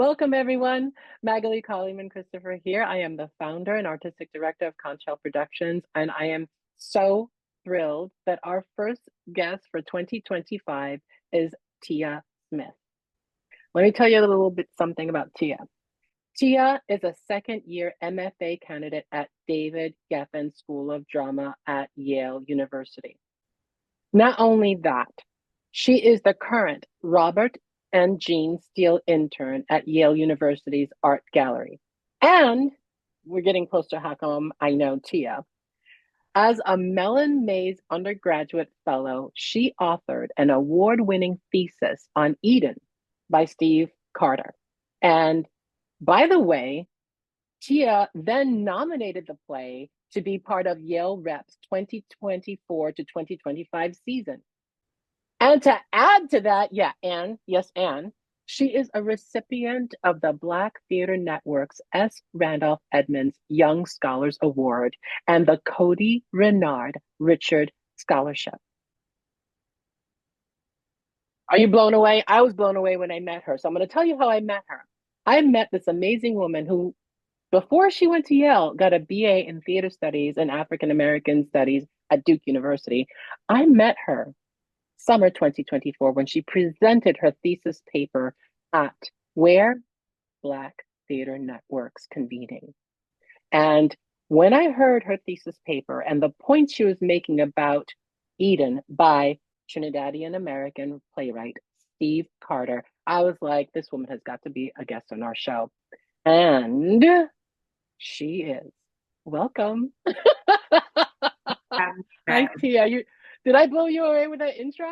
Welcome, everyone. Magaly Colimon-Christopher here. I am the founder and artistic director of Conch Productions, and I am so thrilled that our first guest for 2025 is Tia Smith. Let me tell you a little bit something about Tia. Tia is a second-year M.F.A. candidate at David Geffen School of Drama at Yale University. Not only that, she is the current Robert and Jean Steele intern at Yale University's Art Gallery. And we're getting close to how come I know Tia. As a Mellon Mays Undergraduate Fellow, she authored an award-winning thesis on Eden by Steve Carter. And by the way, Tia then nominated the play to be part of Yale Rep's 2024 to 2025 season. And to add to that, Anne, she is a recipient of the Black Theater Network's S. Randolph Edmonds Young Scholars Award and the Cody Renard Richard Scholarship. Are you blown away? I was blown away when I met her. So I'm going to tell you how I met her. I met this amazing woman who, before she went to Yale, got a BA in Theater Studies and African American Studies at Duke University. I met her summer 2024 when she presented her thesis paper at where? Black Theater Network's convening. And when I heard her thesis paper and the point she was making about Eden by Trinidadian American playwright Steve Carter, I was like, this woman has got to be a guest on our show. And she is. Welcome. Hi, Tia. Did I blow you away with that intro?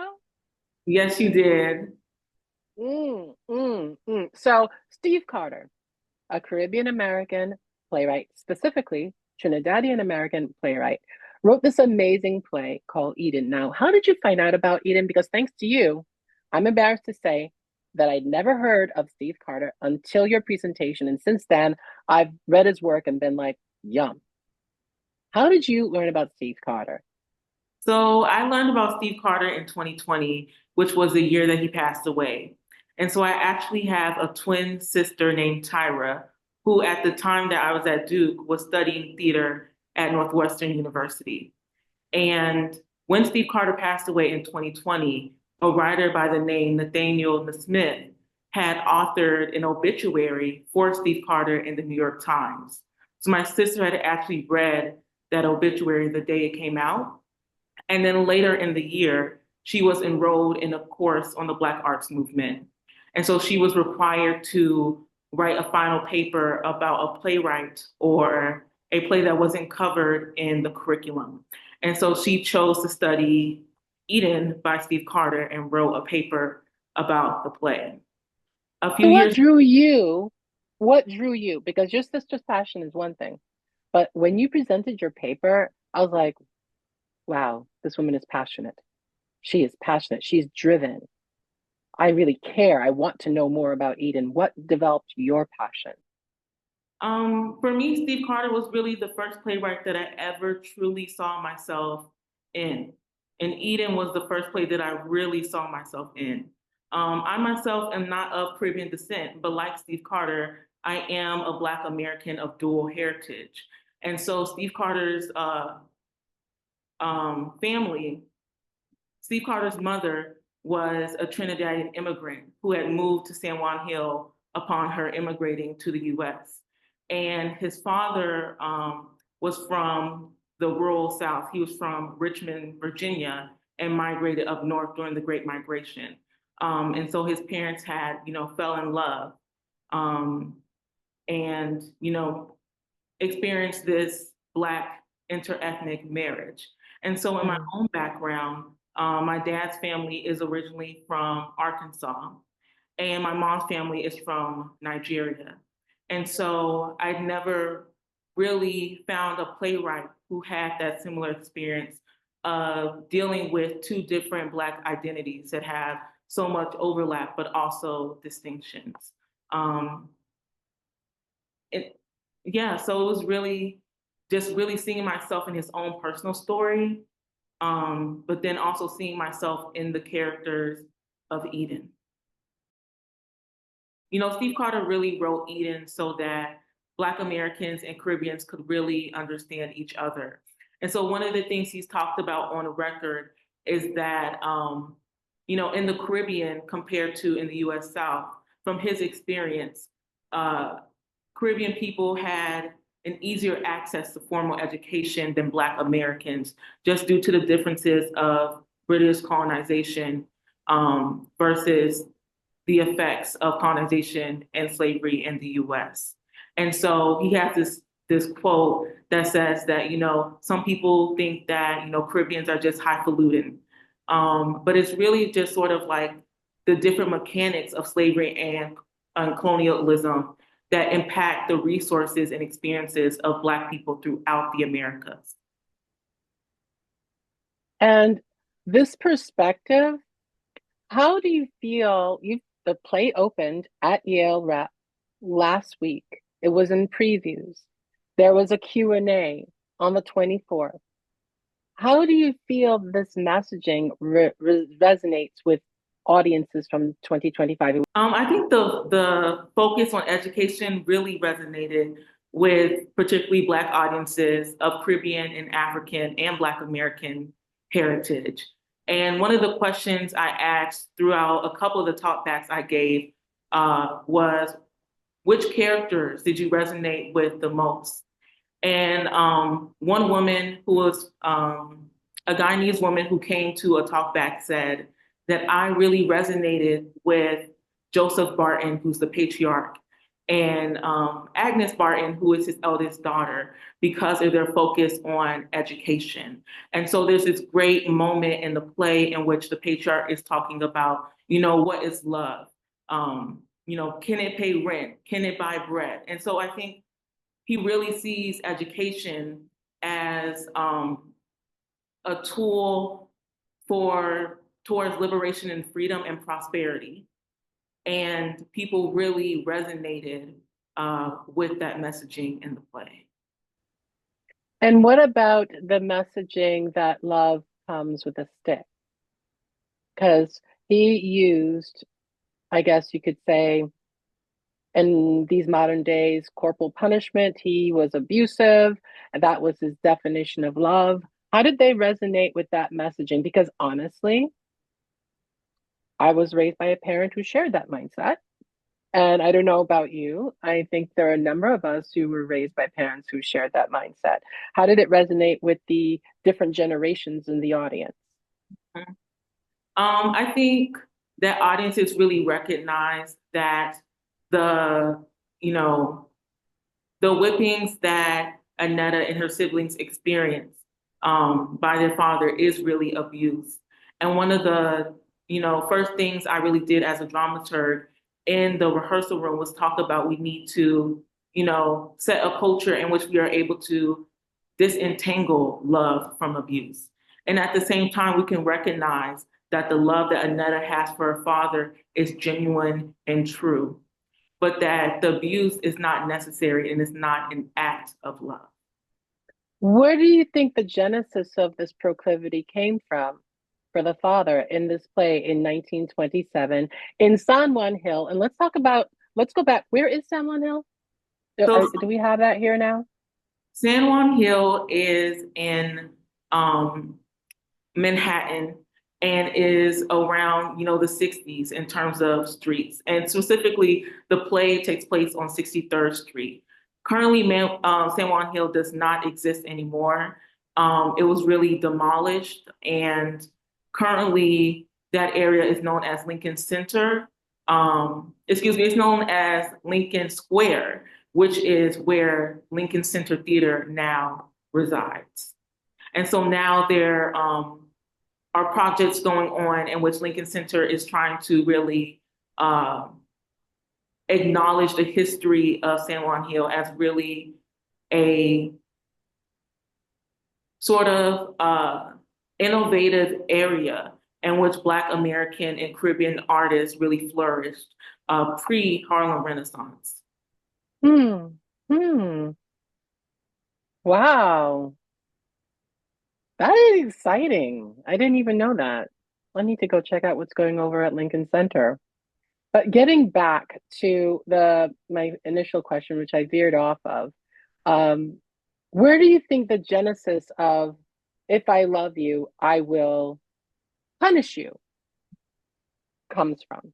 Yes, you did. So Steve Carter, a Caribbean American playwright, specifically Trinidadian American playwright, wrote this amazing play called Eden. Now, how did you find out about Eden? Because thanks to you, I'm embarrassed to say that I'd never heard of Steve Carter until your presentation. And since then, I've read his work and been like, yum. How did you learn about Steve Carter? So I learned about Steve Carter in 2020, which was the year that he passed away. And so I actually have a twin sister named Tyra, who at the time that I was at Duke was studying theater at Northwestern University. And when Steve Carter passed away in 2020, a writer by the name Nathaniel Smith had authored an obituary for Steve Carter in the New York Times. So my sister had actually read that obituary the day it came out. And then later in the year, she was enrolled in a course on the Black arts movement. And so she was required to write a final paper about a playwright or a play that wasn't covered in the curriculum. And so she chose to study Eden by Steve Carter and wrote a paper about the play. What drew you? Because your sister's passion is one thing, but when you presented your paper, I was like, wow, this woman is passionate. She is passionate. She's driven. I really care. I want to know more about Eden. What developed your passion? For me, Steve Carter was really the first playwright that I ever truly saw myself in. And Eden was the first play that I really saw myself in. I myself am not of Caribbean descent, but like Steve Carter, I am a Black American of dual heritage. And so Steve Carter's family, Steve Carter's mother was a Trinidadian immigrant who had moved to San Juan Hill upon her immigrating to the US. And his father was from the rural South. He was from Richmond, Virginia, and migrated up north during the Great Migration. And so his parents had, fell in love and, experienced this Black interethnic marriage. And so in my own background, my dad's family is originally from Arkansas, and my mom's family is from Nigeria. And so I'd never really found a playwright who had that similar experience of dealing with two different Black identities that have so much overlap, but also distinctions. So it was really just really seeing myself in his own personal story, but then also seeing myself in the characters of Eden. Steve Carter really wrote Eden so that Black Americans and Caribbeans could really understand each other. And so one of the things he's talked about on the record is that, in the Caribbean compared to in the US South, from his experience, uh, Caribbean people had an easier access to formal education than Black Americans, just due to the differences of British colonization versus the effects of colonization and slavery in the US. And so he has this quote that says that, some people think that, Caribbeans are just highfalutin. But it's really just sort of like the different mechanics of slavery and colonialism that impact the resources and experiences of Black people throughout the Americas. And this perspective, how do you feel? The play opened at Yale Rep last week. It was in previews. There was a Q&A on the 24th. How do you feel this messaging resonates with audiences from 2025? I think the focus on education really resonated with particularly Black audiences of Caribbean and African and Black American heritage. And one of the questions I asked throughout a couple of the talkbacks I gave was, which characters did you resonate with the most? And one woman who was a Guyanese woman who came to a talkback said that I really resonated with Joseph Barton, who's the patriarch, and Agnes Barton, who is his eldest daughter, because of their focus on education. And so there's this great moment in the play in which the patriarch is talking about, what is love? Can it pay rent? Can it buy bread? And so I think he really sees education as a tool towards liberation and freedom and prosperity. And people really resonated with that messaging in the play. And what about the messaging that love comes with a stick? Because he used, I guess you could say, in these modern days, corporal punishment. He was abusive, and that was his definition of love. How did they resonate with that messaging? Because honestly, I was raised by a parent who shared that mindset. And I don't know about you. I think there are a number of us who were raised by parents who shared that mindset. How did it resonate with the different generations in the audience? I think that audiences really recognize that the whippings that Annetta and her siblings experience by their father is really abuse. And one of the first things I really did as a dramaturg in the rehearsal room was talk about we need to set a culture in which we are able to disentangle love from abuse. And at the same time, we can recognize that the love that Annetta has for her father is genuine and true, but that the abuse is not necessary and is not an act of love. Where do you think the genesis of this proclivity came from for the father in this play in 1927 in San Juan Hill? And let's go back. Where is San Juan Hill? Do we have that here now? San Juan Hill is in Manhattan and is around, the 60s in terms of streets. And specifically, the play takes place on 63rd Street. Currently, San Juan Hill does not exist anymore. It was really demolished, and currently that area is known as Lincoln Center. It's known as Lincoln Square, which is where Lincoln Center Theater now resides. And so now there are projects going on in which Lincoln Center is trying to really acknowledge the history of San Juan Hill as really a sort of innovative area in which Black American and Caribbean artists really flourished pre-Harlem Renaissance. Wow. That is exciting. I didn't even know that. I need to go check out what's going over at Lincoln Center. But getting back to my initial question, which I veered off of, um, where do you think the genesis of "If I love you, I will punish you" comes from?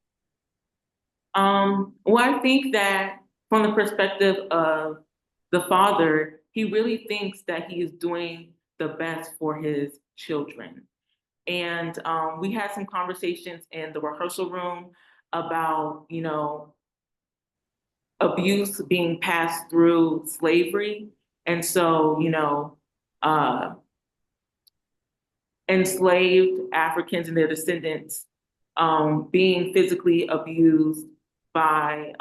Well, I think that from the perspective of the father, he really thinks that he is doing the best for his children. And we had some conversations in the rehearsal room about, abuse being passed through slavery. And so, uh, enslaved Africans and their descendants being physically abused by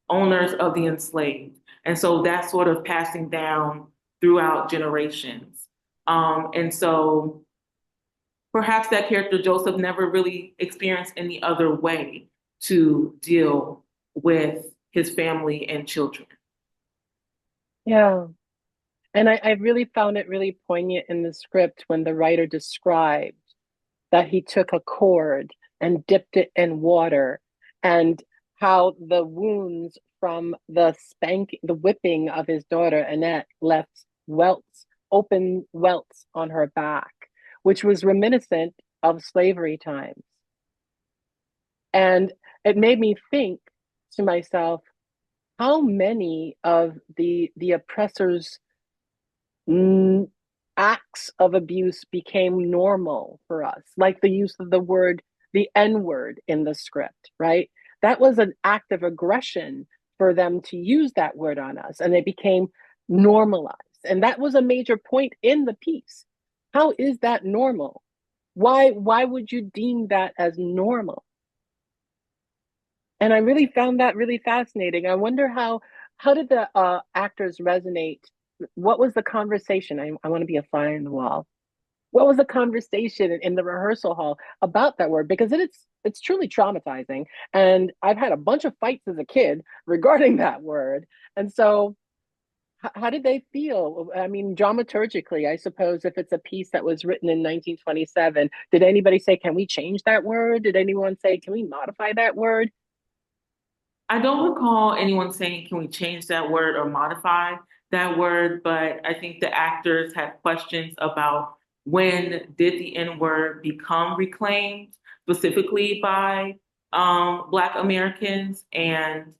owners of the enslaved. And so that's sort of passing down throughout generations. And so perhaps that character, Joseph, never really experienced any other way to deal with his family and children. Yeah. And I really found it really poignant in the script when the writer described that he took a cord and dipped it in water, and how the wounds from the whipping of his daughter Annette left open welts on her back, which was reminiscent of slavery times. And it made me think to myself, how many of the oppressors' acts of abuse became normal for us, like the use of the N word in the script, right? That was an act of aggression for them to use that word on us, and it became normalized. And that was a major point in the piece. How is that normal? Why would you deem that as normal? And I really found that really fascinating. I wonder how did the actors resonate? What was the conversation? I want to be a fly on the wall. What was the conversation in the rehearsal hall about that word? Because it's truly traumatizing, and I've had a bunch of fights as a kid regarding that word. And so, how did they feel? I mean, dramaturgically, I suppose if it's a piece that was written in 1927, did anybody say, "Can we change that word"? Did anyone say, "Can we modify that word"? I don't recall anyone saying, can we change that word or modify that word? But I think the actors had questions about when did the N word become reclaimed specifically by Black Americans. And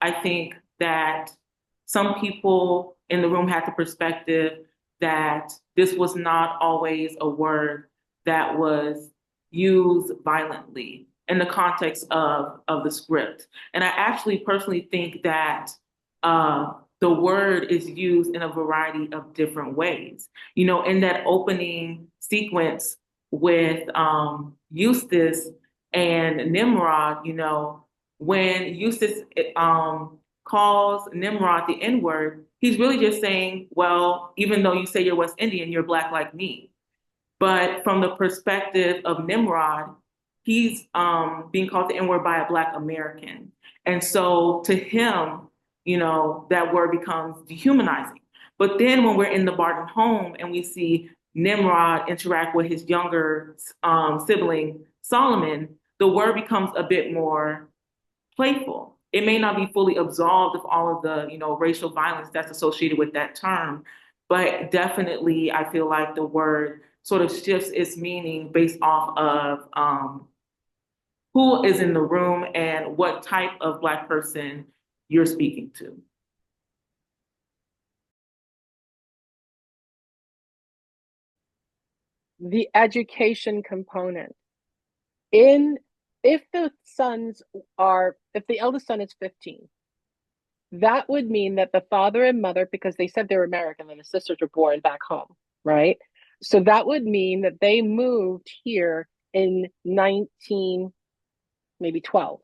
I think that some people in the room had the perspective that this was not always a word that was used violently in the context of the script. And I actually personally think that the word is used in a variety of different ways. In that opening sequence with Eustace and Nimrod, when Eustace calls Nimrod the N-word, he's really just saying, well, even though you say you're West Indian, you're Black like me. But from the perspective of Nimrod, he's being called the N-word by a Black American. And so to him, that word becomes dehumanizing. But then when we're in the Barton home and we see Nimrod interact with his younger sibling, Solomon, the word becomes a bit more playful. It may not be fully absolved of all of the, racial violence that's associated with that term, but definitely I feel like the word sort of shifts its meaning based off of who is in the room and what type of Black person you're speaking to. The education component. In if the if the eldest son is 15, that would mean that the father and mother, because they said they're American and the sisters were born back home, right? So that would mean that they moved here in 19 maybe 12,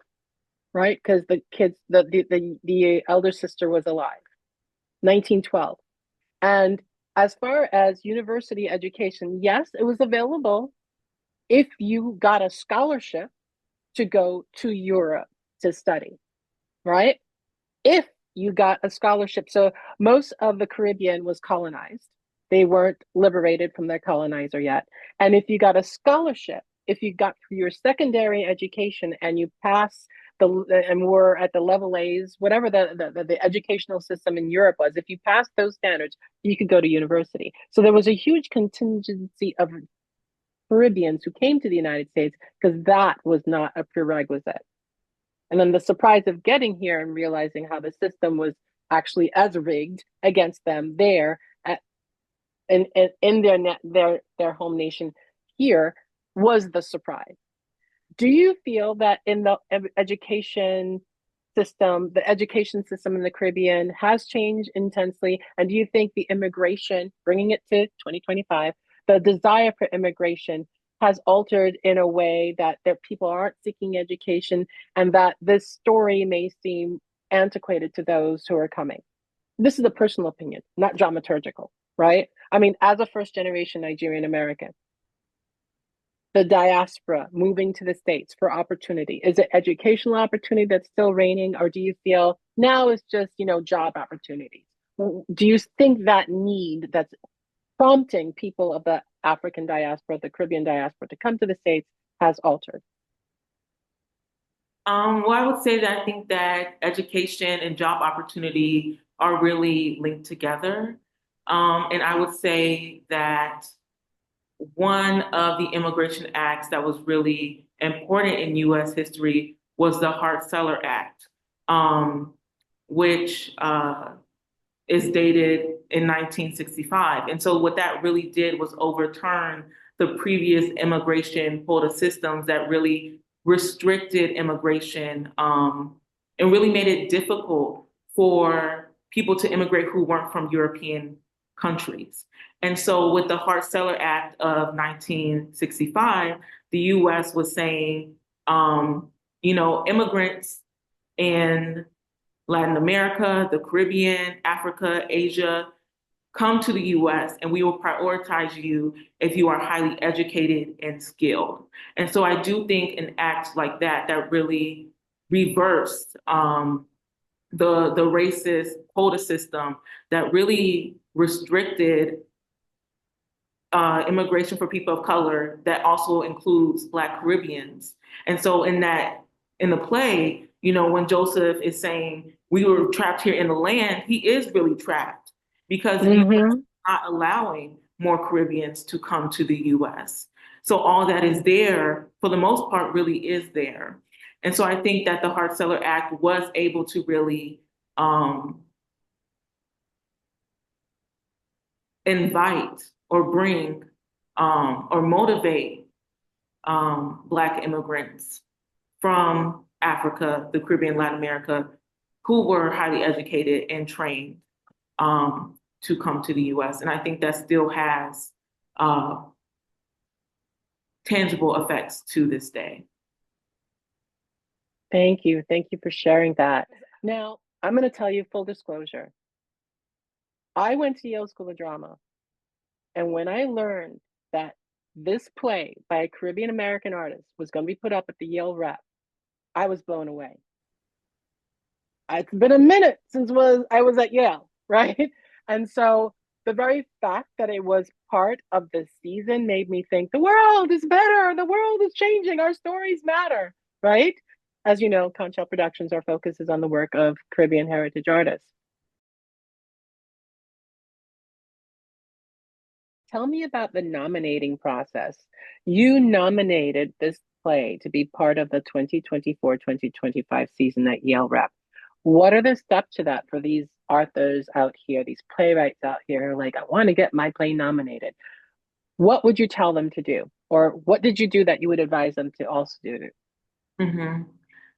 right? Because the elder sister was alive, 1912. And as far as university education, yes, it was available if you got a scholarship to go to Europe to study, right? If you got a scholarship. So most of the Caribbean was colonized. They weren't liberated from their colonizer yet. And if you got a scholarship, if you got your secondary education and you pass and were at the level A's, whatever the educational system in Europe was, if you passed those standards, you could go to university. So there was a huge contingency of Caribbeans who came to the United States because that was not a prerequisite. And then the surprise of getting here and realizing how the system was actually as rigged against them there in their home nation here was the surprise. Do you feel that in the education system, the education system in the Caribbean has changed intensely? And do you think the immigration, bringing it to 2025, the desire for immigration has altered in a way that people aren't seeking education and that this story may seem antiquated to those who are coming? This is a personal opinion, not dramaturgical, right? I mean, as a first generation Nigerian American, the diaspora moving to the States for opportunity, is it educational opportunity that's still reigning, or do you feel now it's just, job opportunities? Do you think that need that's prompting people of the African diaspora, the Caribbean diaspora to come to the States has altered? Well, I would say that I think that education and job opportunity are really linked together. And I would say that one of the immigration acts that was really important in U.S. history was the Hart-Celler Act, which is dated in 1965. And so what that really did was overturn the previous immigration quota systems that really restricted immigration and really made it difficult for people to immigrate who weren't from European countries. And so with the Hart-Celler Act of 1965, the US was saying, immigrants in Latin America, the Caribbean, Africa, Asia, come to the US and we will prioritize you if you are highly educated and skilled. And so I do think an act like that really reversed the racist quota system that really restricted immigration for people of color that also includes Black Caribbeans. And so in the play, when Joseph is saying we were trapped here in the land, he is really trapped because he's not allowing more Caribbeans to come to the US. So all that is there, for the most part, really is there. And so I think that the Hart-Celler Act was able to really invite or bring or motivate Black immigrants from Africa, the Caribbean, Latin America, who were highly educated and trained to come to the US. And I think that still has tangible effects to this day. Thank you. Thank you for sharing that. Now, I'm going to tell you full disclosure. I went to Yale School of Drama, and when I learned that this play by a Caribbean American artist was going to be put up at the Yale Rep, I was blown away. It's been a minute since I was at Yale, right? And so the very fact that it was part of the season made me think the world is better, the world is changing, our stories matter, right? As you know, Conch Productions, our focus is on the work of Caribbean heritage artists. Tell me about the nominating process. You nominated this play to be part of the 2024-2025 season at Yale Rep. What are the steps to that for these authors out here, these playwrights out here, like, I want to get my play nominated? What would you tell them to do? Or what did you do that you would advise them to also do? Mm-hmm.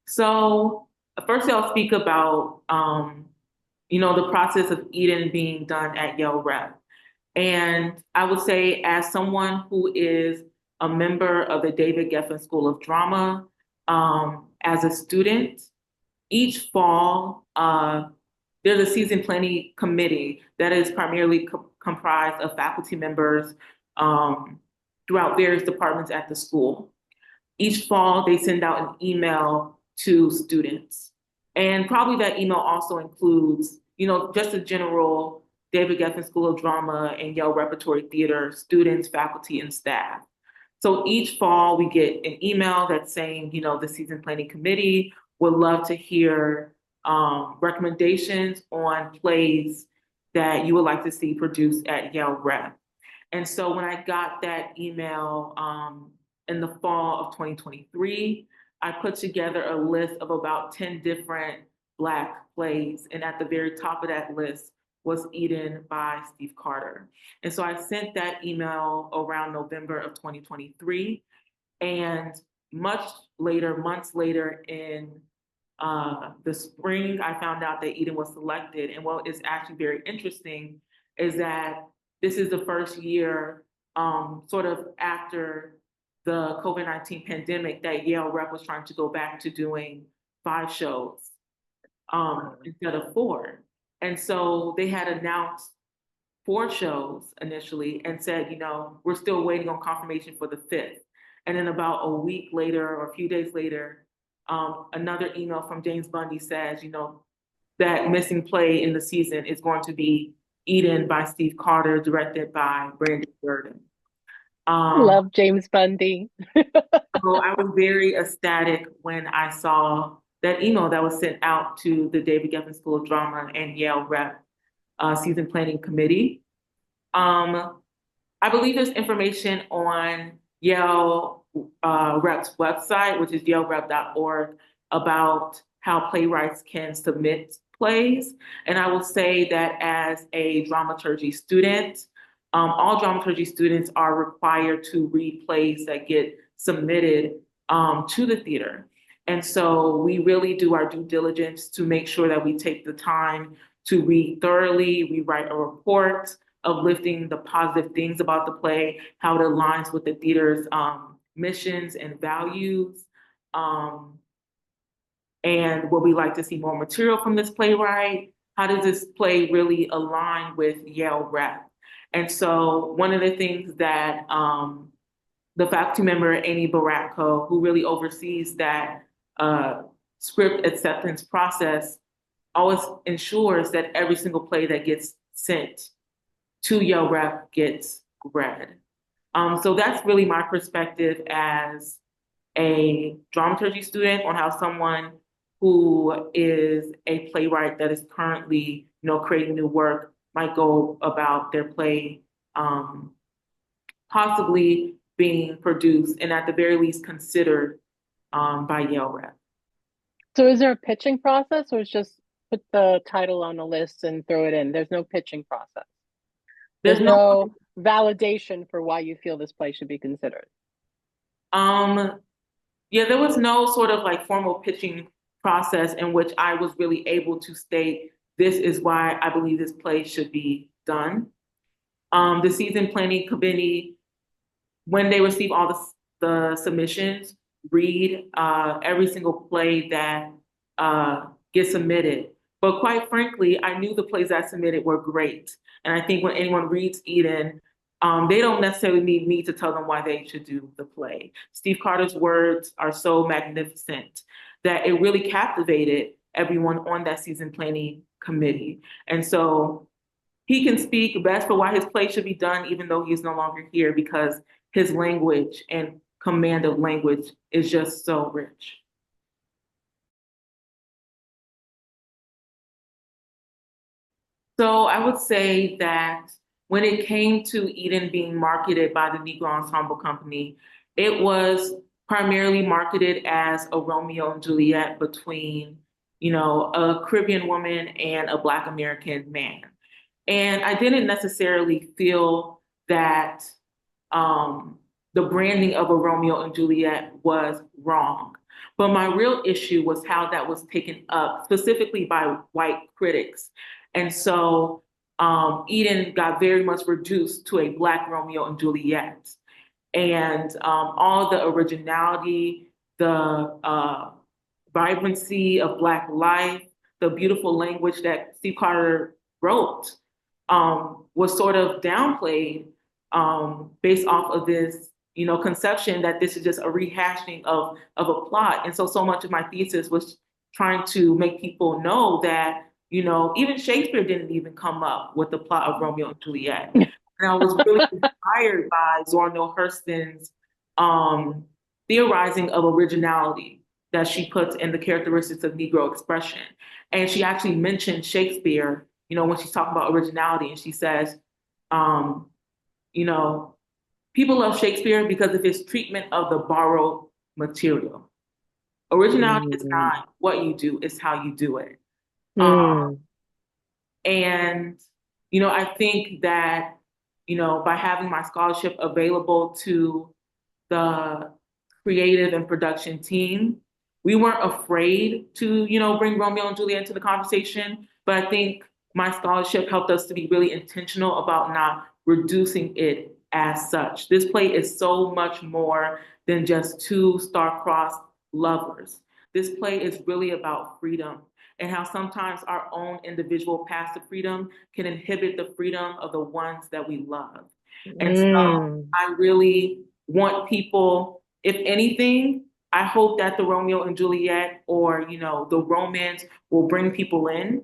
So first I'll speak about, the process of Eden being done at Yale Rep. And I would say, as someone who is a member of the David Geffen School of Drama, as a student, each fall, there's a season planning committee that is primarily comprised of faculty members throughout various departments at the school. Each fall, they send out an email to students. And probably that email also includes, just a general David Geffen School of Drama and Yale Repertory Theatre students, faculty, and staff. So each fall we get an email that's saying, the season planning committee would love to hear recommendations on plays that you would like to see produced at Yale Rep. And so when I got that email in the fall of 2023, I put together a list of about 10 different Black plays. And at the very top of that list was Eden by Steve Carter. And so I sent that email around November of 2023. And much later, months later in the spring, I found out that Eden was selected. And what is actually very interesting is that this is the first year, sort of after the COVID-19 pandemic, that Yale Rep was trying to go back to doing 5 shows instead of 4. And so they had announced 4 shows initially and said, we're still waiting on confirmation for the 5th. And then about a week later or a few days later, another email from James Bundy says, that missing play in the season is going to be Eden by Steve Carter, directed by Brandon Jordan. Love James Bundy. So I was very ecstatic when I saw that email that was sent out to the David Geffen School of Drama and Yale Rep season planning committee. I believe there's information on Yale Rep's website, which is yalerep.org, about how playwrights can submit plays. And I will say that as a dramaturgy student, all dramaturgy students are required to read plays that get submitted to the theater. And so we really do our due diligence to make sure that we take the time to read thoroughly. We write a report uplifting the positive things about the play, how it aligns with the theater's missions and values, and would we like to see more material from this playwright? How does this play really align with Yale Rep? And so one of the things that the faculty member, Amy Baratko, who really oversees that script acceptance process, always ensures that every single play that gets sent to Yale Rep gets read. So that's really my perspective as a dramaturgy student on how someone who is a playwright that is currently, creating new work might go about their play possibly being produced and at the very least considered by Yale Rep. So is there a pitching process, or it's just put the title on a list and throw it in? There's no pitching process. There's no validation for why you feel this play should be considered. Yeah, there was no sort of like formal pitching process in which I was really able to state, this is why I believe this play should be done. The season planning committee, when they receive all the submissions, read every single play that gets submitted. But quite frankly, I knew the plays I submitted were great. And I think when anyone reads Eden, they don't necessarily need me to tell them why they should do the play. Steve Carter's words are so magnificent that it really captivated everyone on that season planning committee. And so he can speak best for why his play should be done, even though he's no longer here, because his language and command of language is just so rich. So I would say that when it came to Eden being marketed by the Negro Ensemble Company, it was primarily marketed as a Romeo and Juliet between, a Caribbean woman and a Black American man. And I didn't necessarily feel that the branding of a Romeo and Juliet was wrong. But my real issue was how that was taken up, specifically by white critics. And so Eden got very much reduced to a Black Romeo and Juliet. And all the originality, the vibrancy of Black life, the beautiful language that Steve Carter wrote was sort of downplayed based off of this, conception that this is just a rehashing of a plot. And so much of my thesis was trying to make people know that, even Shakespeare didn't even come up with the plot of Romeo and Juliet. And I was really inspired by Zora Neale Hurston's theorizing of originality that she puts in the characteristics of Negro expression. And she actually mentioned Shakespeare, when she's talking about originality, and she says, um, you know, people love Shakespeare because of his treatment of the borrowed material. Originality is Mm. not what you do, it's how you do it. Mm. And, I think that, by having my scholarship available to the creative and production team, we weren't afraid to, bring Romeo and Juliet into the conversation. But I think my scholarship helped us to be really intentional about not reducing it as such. This play is so much more than just two star-crossed lovers. This play is really about freedom and how sometimes our own individual paths to freedom can inhibit the freedom of the ones that we love. And so Mm. I really want people, if anything, I hope that the Romeo and Juliet or, the romance will bring people in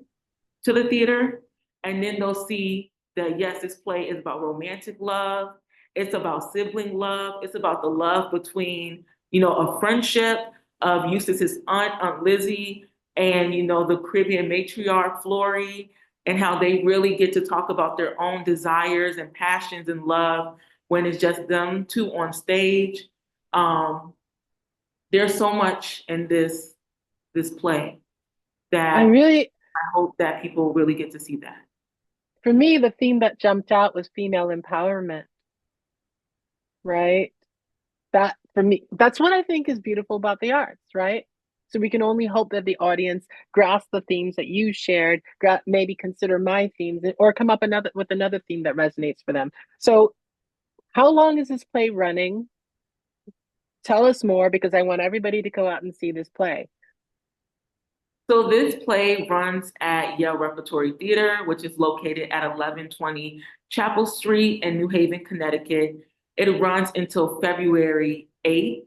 to the theater. And then they'll see that, yes, this play is about romantic love. It's about sibling love. It's about the love between, a friendship of Eustace's Aunt Lizzie, and, the Caribbean matriarch, Flory, and how they really get to talk about their own desires and passions and love when it's just them two on stage. Um, there's so much in this play I that really, I hope that people really get to see that. for me, the theme that jumped out was female empowerment, right? That for me, that's what I think is beautiful about the arts, right? So we can only hope that the audience grasp the themes that you shared, maybe consider my themes, or come up with another theme that resonates for them. So, how long is this play running? Tell us more because I want everybody to go out and see this play. So this play runs at Yale Repertory Theatre, which is located at 1120 Chapel Street in New Haven, Connecticut. It runs until February 8th.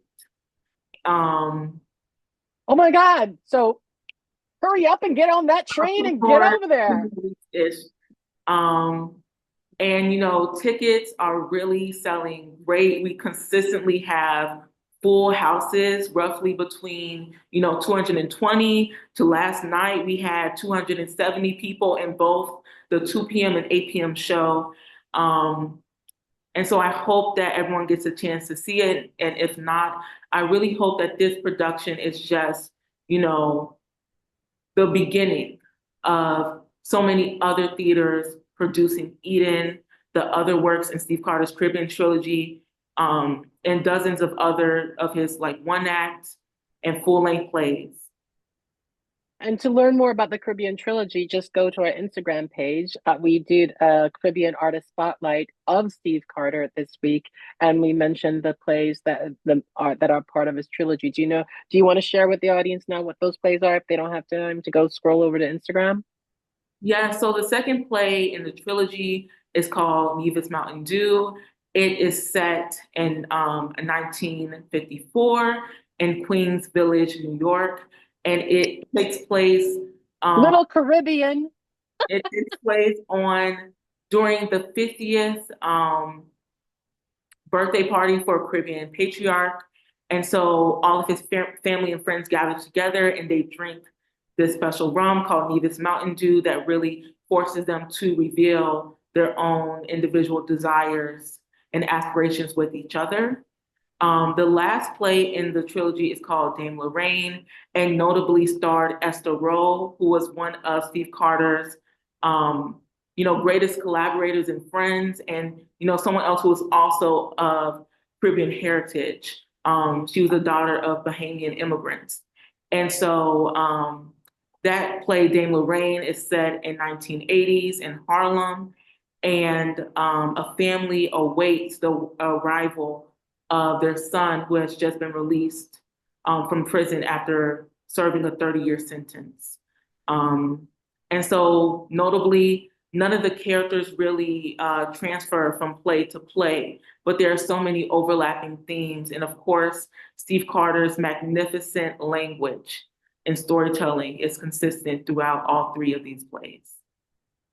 Um, Oh my God. So hurry up and get on that train and get for over there. 2 weeks-ish. Um, and tickets are really selling great. We consistently have full houses, roughly between 220 to last night we had 270 people in both the 2 p.m. and 8 p.m. show. And so I hope that everyone gets a chance to see it. And if not, I really hope that this production is just, the beginning of so many other theaters producing Eden, the other works in Steve Carter's Caribbean trilogy, and dozens of other of his like one act and full length plays. And to learn more about the Caribbean trilogy, just go to our Instagram page. We did a Caribbean artist spotlight of Steve Carter this week, and we mentioned the plays that are part of his trilogy. Do you want to share with the audience now what those plays are if they don't have time to go scroll over to Instagram? Yeah, so the second play in the trilogy is called Nevis Mountain Dew. It is set in 1954 in Queens Village, New York, and um, Little Caribbean. it takes place on during the 50th birthday party for a Caribbean patriarch. And so all of his family and friends gather together and they drink this special rum called Nevis Mountain Dew that really forces them to reveal their own individual desires and aspirations with each other. The last play in the trilogy is called Dame Lorraine and notably starred Esther Rolle, who was one of Steve Carter's, greatest collaborators and friends, and, someone else who was also of Caribbean heritage. She was the daughter of Bahamian immigrants. And so that play, Dame Lorraine, is set in 1980s in Harlem, and a family awaits the arrival of their son who has just been released from prison after serving a 30-year sentence. And so notably, none of the characters really transfer from play to play, but there are so many overlapping themes. And of course, Steve Carter's magnificent language and storytelling is consistent throughout all three of these plays.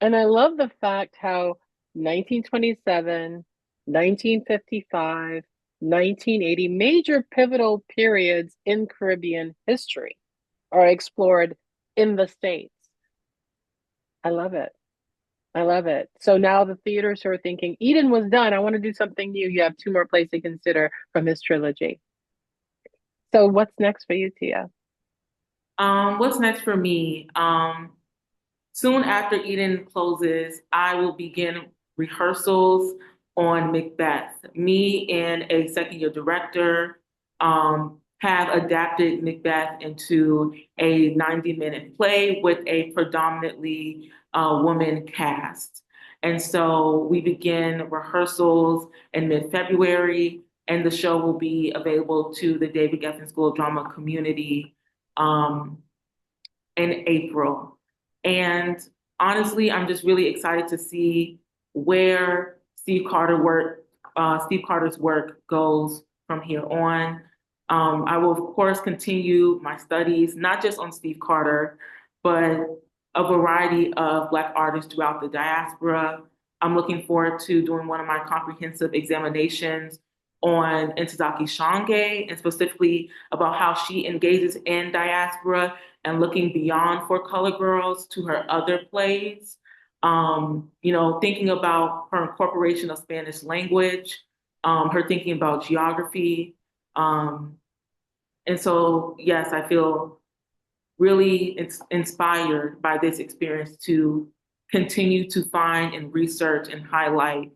And I love the fact how 1927, 1955, 1980, major pivotal periods in Caribbean history are explored in the States. I love it. I love it. So now the theaters are thinking, Eden was done. I want to do something new. You have two more plays to consider from his trilogy. So what's next for you, Tia? What's next for me? Soon after Eden closes, I will begin rehearsals on Macbeth. Me and a second year director have adapted Macbeth into a 90-minute play with a predominantly woman cast. And so we begin rehearsals in mid-February, and the show will be available to the David Geffen School of Drama community um, in April. And honestly, I'm just really excited to see where Steve Carter's work goes from here on. I will, of course, continue my studies, not just on Steve Carter, but a variety of Black artists throughout the diaspora. I'm looking forward to doing one of my comprehensive examinations on Ntozake Shange and specifically about how she engages in diaspora and looking beyond For Color Girls to her other plays. Thinking about her incorporation of Spanish language, her thinking about geography. And so, yes, I feel really inspired by this experience to continue to find and research and highlight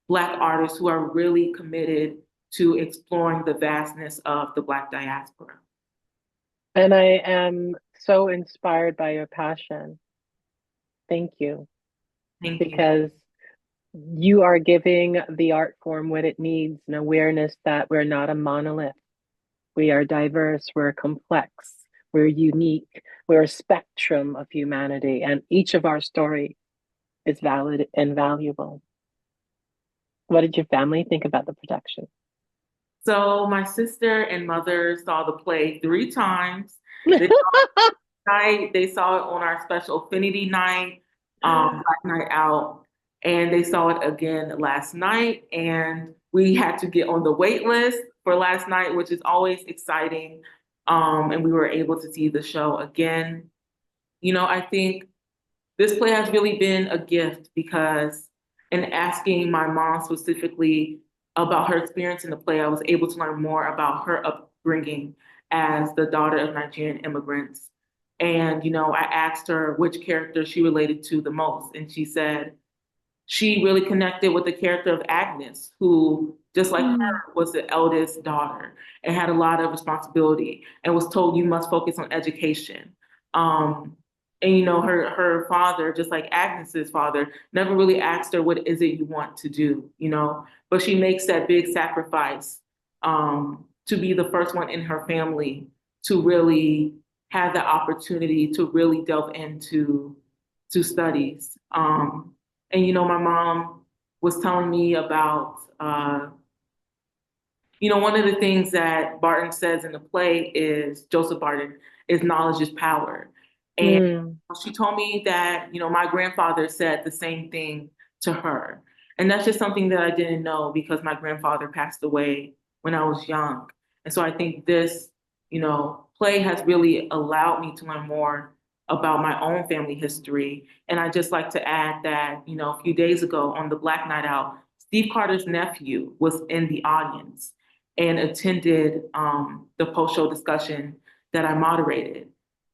Black artists who are really committed to exploring the vastness of the Black diaspora. And I am so inspired by your passion. Thank you. Thank you. Because you are giving the art form what it needs, an awareness that we're not a monolith. We are diverse, we're complex, we're unique, we're a spectrum of humanity, and each of our story is valid and valuable. What did your family think about the production? So my sister and mother saw the play 3 times. They saw it night, they saw it on our special affinity night, Black Night Out, and they saw it again last night. And we had to get on the wait list for last night, which is always exciting. And we were able to see the show again. I think this play has really been a gift because in asking my mom specifically about her experience in the play, I was able to learn more about her upbringing as the daughter of Nigerian immigrants. And, I asked her which character she related to the most. And she said she really connected with the character of Agnes, who, just like her, was the eldest daughter and had a lot of responsibility and was told you must focus on education. And her father, just like Agnes's father, never really asked her, what is it you want to do, But she makes that big sacrifice to be the first one in her family to really have the opportunity to really delve into studies. My mom was telling me about, one of the things that Barton says in the play is, Joseph Barton, is knowledge is power. And she told me that, my grandfather said the same thing to her. And that's just something that I didn't know because my grandfather passed away when I was young. And so I think this, play has really allowed me to learn more about my own family history. And I just like to add that, a few days ago on the Black Night Out, Steve Carter's nephew was in the audience and attended the post-show discussion that I moderated.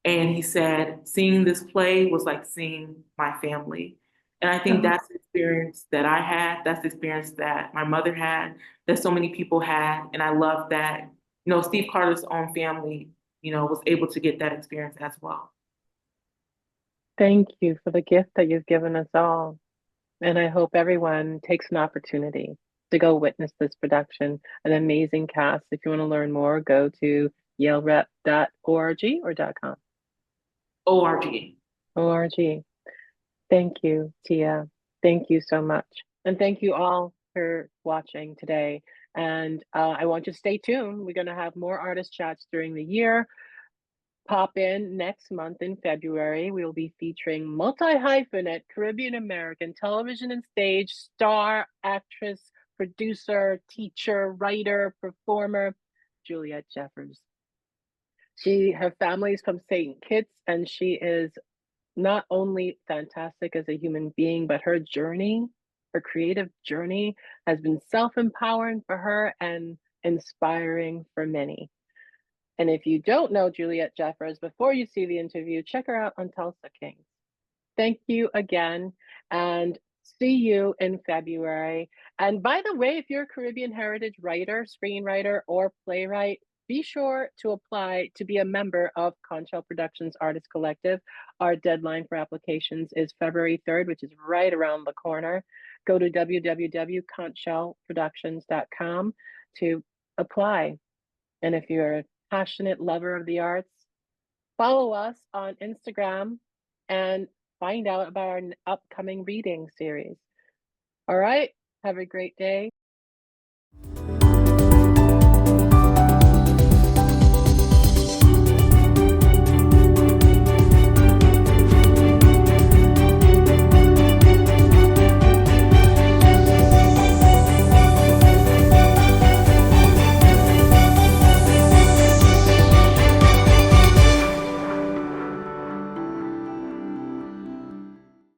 And he said, seeing this play was like seeing my family. And I think that's the experience that I had. That's the experience that my mother had, that so many people had. And I love that, Steve Carter's own family, was able to get that experience as well. Thank you for the gift that you've given us all. And I hope everyone takes an opportunity to go witness this production, an amazing cast. If you want to learn more, go to yalerep.org or .com. ORG. ORG. Thank you, Tia. Thank you so much. And thank you all for watching today. And I want you to stay tuned. We're going to have more artist chats during the year. Pop in next month in February. We will be featuring multi-hyphenate Caribbean American television and stage star actress producer, teacher, writer, performer, Juliet Jeffers. Her family is from St. Kitts, and she is not only fantastic as a human being, but her creative journey has been self-empowering for her and inspiring for many. And if you don't know Juliet Jeffers, before you see the interview, check her out on Tulsa Kings. Thank you again, and see you in February. And by the way, if you're a Caribbean heritage writer, screenwriter, or playwright, be sure to apply to be a member of Conch Productions Artist Collective. Our deadline for applications is February 3rd, which is right around the corner. Go to www.conchproductions.com to apply. And if you're a passionate lover of the arts, follow us on Instagram and find out about our upcoming reading series. All right, have a great day.